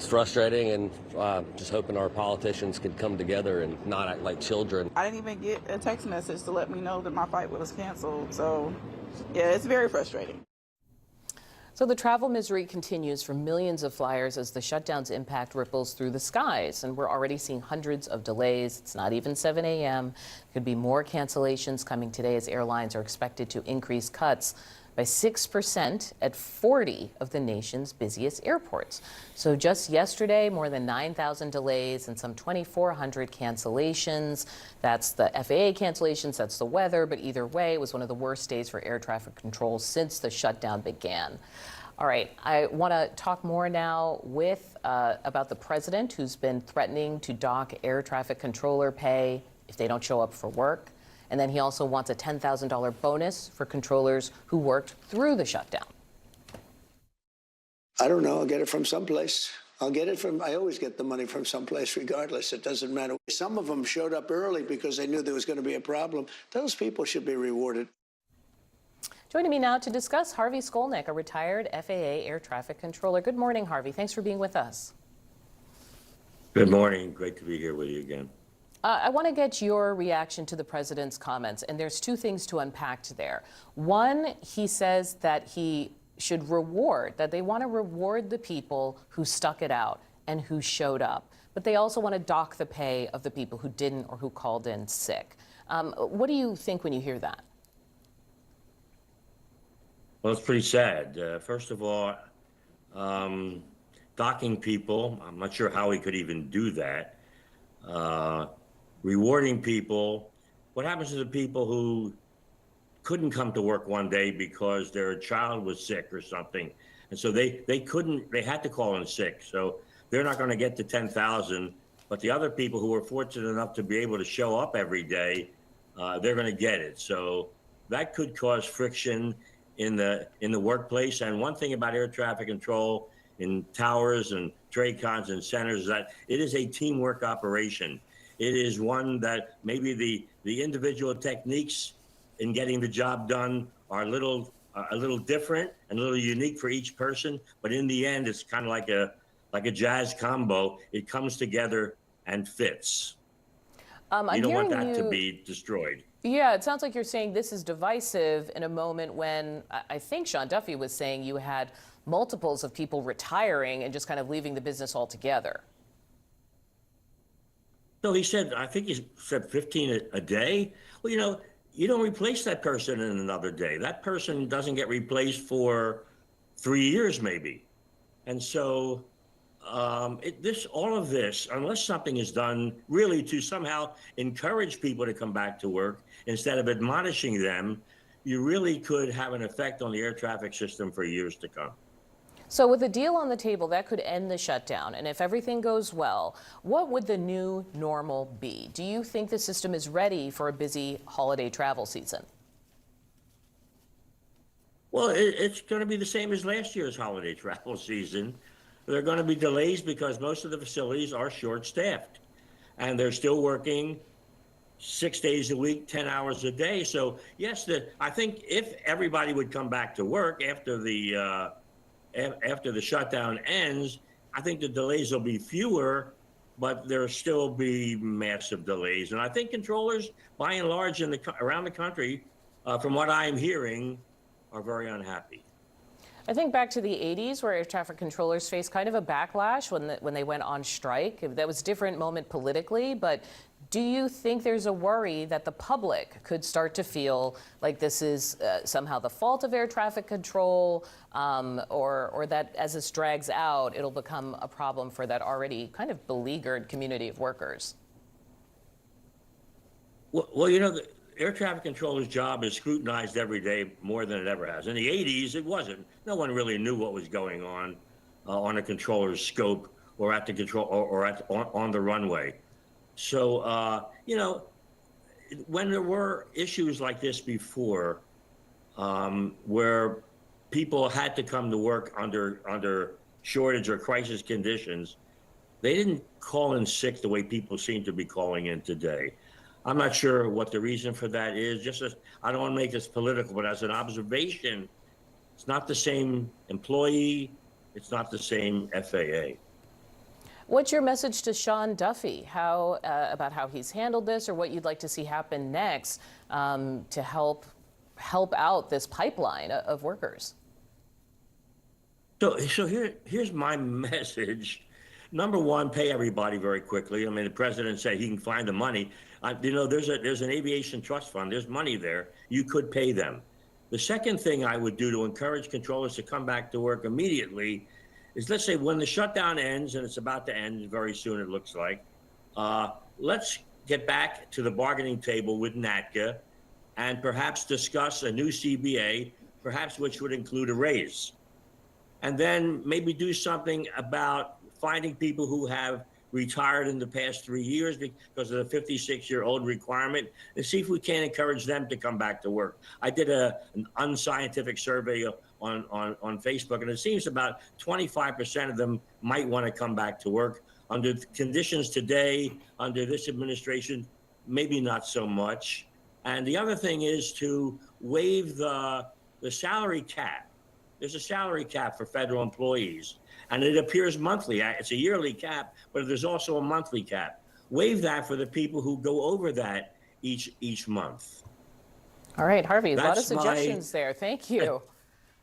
frustrating, and just hoping our politicians could come together and not act like children. I didn't even get a text message to let me know that my flight was canceled. So, yeah, it's very frustrating. So the travel misery continues for millions of flyers as the shutdown's impact ripples through the skies. And we're already seeing hundreds of delays. It's not even 7 a.m. Could be more cancellations coming today as airlines are expected to increase cuts by 6% at 40 of the nation's busiest airports. So just yesterday, more than 9,000 delays and some 2,400 cancellations. That's the FAA cancellations, that's the weather, but either way, it was one of the worst days for air traffic control since the shutdown began. All right, I want to talk more now about the president, who's been threatening to dock air traffic controller pay if they don't show up for work. And then he also wants a $10,000 bonus for controllers who worked through the shutdown. I don't know. I'll get it from someplace. I always get the money from someplace regardless. It doesn't matter. Some of them showed up early because they knew there was going to be a problem. Those people should be rewarded. Joining me now to discuss, Harvey Scolnick, a retired FAA air traffic controller. Good morning, Harvey. Thanks for being with us. Good morning. Great to be here with you again. I want to get your reaction to the president's comments, and there's two things to unpack there. One, he says that they want to reward the people who stuck it out and who showed up, but they also want to dock the pay of the people who didn't or who called in sick. What do you think when you hear that? Well, it's pretty sad. First of all, docking people, I'm not sure how he could even do that. Rewarding people. What happens to the people who couldn't come to work one day because their child was sick or something, and so they had to call in sick, so they're not going to get the 10,000, but the other people who were fortunate enough to be able to show up every day, they're going to get it. So that could cause friction in the workplace. And one thing about air traffic control in towers and TRACONs and centers is that it is a teamwork operation. It is one that maybe the individual techniques in getting the job done are a little different and a little unique for each person, but in the end, it's kind of like a jazz combo. It comes together and fits. You don't want that to be destroyed. Yeah, it sounds like you're saying this is divisive in a moment when I think Sean Duffy was saying you had multiples of people retiring and just kind of leaving the business altogether. No, I think he said 15 a day. Well, you don't replace that person in another day. That person doesn't get replaced for 3 years maybe. And so all of this, unless something is done really to somehow encourage people to come back to work instead of admonishing them, you really could have an effect on the air traffic system for years to come. So with a deal on the table, that could end the shutdown. And if everything goes well, what would the new normal be? Do you think the system is ready for a busy holiday travel season? Well, it's going to be the same as last year's holiday travel season. There are going to be delays because most of the facilities are short-staffed, and they're still working 6 days a week, 10 hours a day. So yes, I think if everybody would come back to work after the shutdown ends, I think the delays will be fewer, but there'll still be massive delays. And I think controllers, by and large, around the country, from what I'm hearing, are very unhappy. I think back to the 80s where air traffic controllers faced kind of a backlash when they went on strike. That was a different moment politically, but do you think there's a worry that the public could start to feel like this is somehow the fault of air traffic control, or that as this drags out, it'll become a problem for that already kind of beleaguered community of workers? Well, the air traffic controller's job is scrutinized every day more than it ever has. In the 80s, it wasn't. No one really knew what was going on a controller's scope or at the control or on the runway. So, when there were issues like this before, where people had to come to work under shortage or crisis conditions, they didn't call in sick the way people seem to be calling in today. I'm not sure what the reason for that is. I don't want to make this political, but as an observation, it's not the same employee. It's not the same FAA. What's your message to Sean Duffy? About how he's handled this, or what you'd like to see happen next to help out this pipeline of workers? So here's my message. Number one, pay everybody very quickly. I mean, the president said he can find the money. There's an aviation trust fund. There's money there. You could pay them. The second thing I would do to encourage controllers to come back to work immediately is, let's say when the shutdown ends, and it's about to end very soon, it looks like, let's get back to the bargaining table with NATCA and perhaps discuss a new CBA, perhaps which would include a raise. And then maybe do something about finding people who have retired in the past 3 years because of the 56-year-old requirement, and see if we can encourage them to come back to work. I did an unscientific survey on Facebook, and it seems about 25% of them might want to come back to work. Under the conditions today, under this administration, maybe not so much. And the other thing is to waive the salary cap. There's a salary cap for federal employees, and it appears monthly. It's a yearly cap, but there's also a monthly cap. Waive that for the people who go over that each month. All right, Harvey, a lot of suggestions there. Thank you.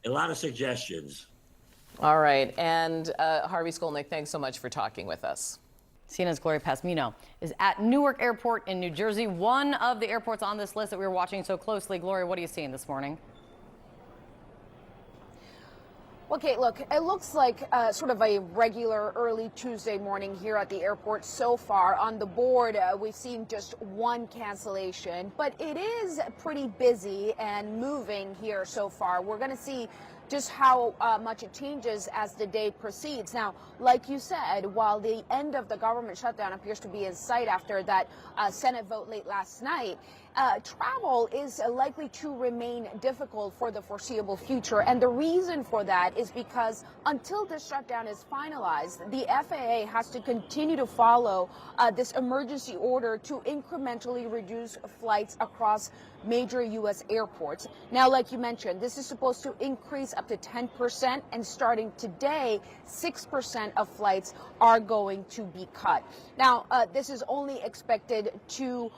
A lot of suggestions. All right, and Harvey Scolnick, thanks so much for talking with us. CNN's Gloria Pasmino is at Newark Airport in New Jersey, one of the airports on this list that we were watching so closely. Gloria, what are you seeing this morning? Okay, look, it looks like sort of a regular early Tuesday morning here at the airport so far. On the board, we've seen just one cancellation, but it is pretty busy and moving here so far. We're going to see just how much it changes as the day proceeds. Now, like you said, while the end of the government shutdown appears to be in sight after that Senate vote late last night, travel is likely to remain difficult for the foreseeable future. And the reason for that is because until this shutdown is finalized, the FAA has to continue to follow this emergency order to incrementally reduce flights across major U.S. airports. Now, like you mentioned, this is supposed to increase up to 10%, and starting today, 6% of flights are going to be cut. Now, this is only expected to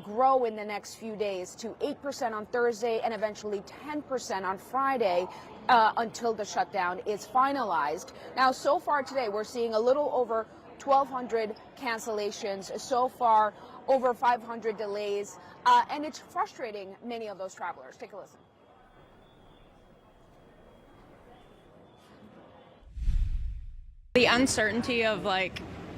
grow in the next few days to 8% on Thursday and eventually 10% on Friday until the shutdown is finalized. Now, so far today, we're seeing a little over 1,200 cancellations so far, over 500 delays, and it's frustrating many of those travelers. Take a listen. The uncertainty of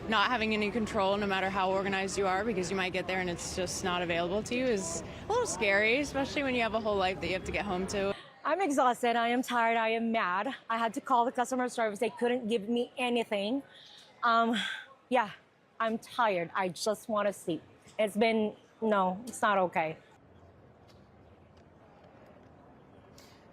not having any control no matter how organized you are, because you might get there and it's just not available to you, is a little scary, especially when you have a whole life that you have to get home to. I'm exhausted, I am tired, I am mad. I had to call the customer service, they couldn't give me anything. Yeah, I'm tired, I just want to sleep. No, it's not okay.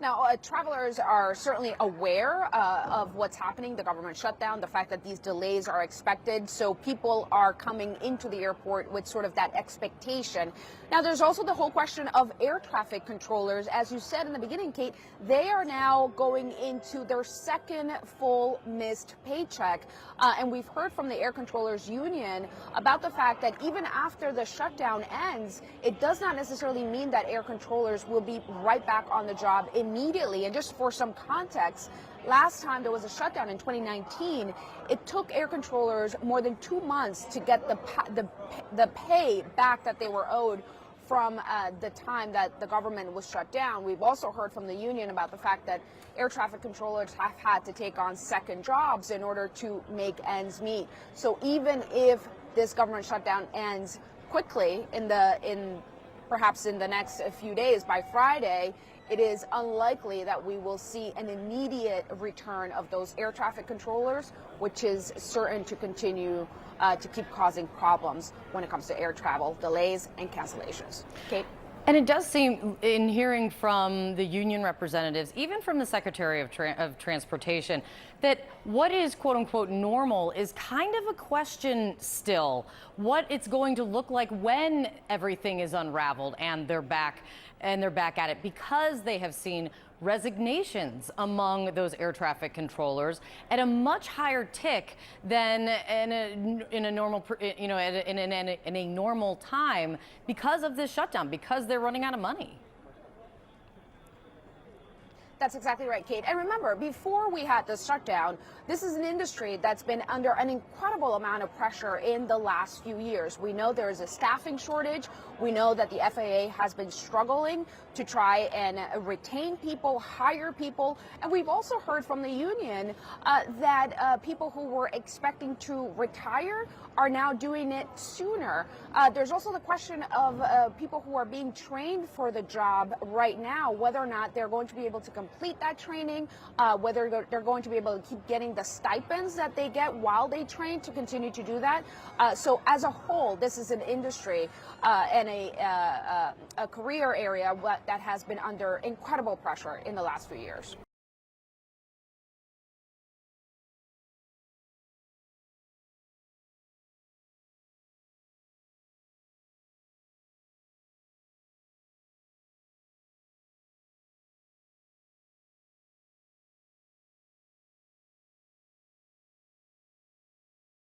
Now, travelers are certainly aware of what's happening, the government shutdown, the fact that these delays are expected. So people are coming into the airport with sort of that expectation. Now, there's also the whole question of air traffic controllers. As you said in the beginning, Kate, they are now going into their second full missed paycheck. And we've heard from the Air Controllers Union about the fact that even after the shutdown ends, it does not necessarily mean that air controllers will be right back on the job immediately. And just for some context, last time there was a shutdown in 2019, it took air controllers more than 2 months to get the pay back that they were owed from the time that the government was shut down. We've also heard from the union about the fact that air traffic controllers have had to take on second jobs in order to make ends meet. So even if this government shutdown ends quickly perhaps in the next few days, by Friday, it is unlikely that we will see an immediate return of those air traffic controllers, which is certain to continue to keep causing problems when it comes to air travel, delays and cancellations. Kate? And it does seem, in hearing from the union representatives, even from the Secretary of Transportation, that what is quote unquote normal is kind of a question still. What it's going to look like when everything is unraveled and they're back at it, because they have seen resignations among those air traffic controllers at a much higher tick than in a normal, in a normal time because of this shutdown, because they're running out of money. That's exactly right, Kate. And remember, before we had the shutdown, this is an industry that's been under an incredible amount of pressure in the last few years. We know there is a staffing shortage. We know that the FAA has been struggling to try and retain people, hire people. And we've also heard from the union that people who were expecting to retire are now doing it sooner. There's also the question of people who are being trained for the job right now, whether or not they're going to be able to complete that training, whether they're going to be able to keep getting the stipends that they get while they train to continue to do that. So as a whole, this is an industry and a career area that has been under incredible pressure in the last few years.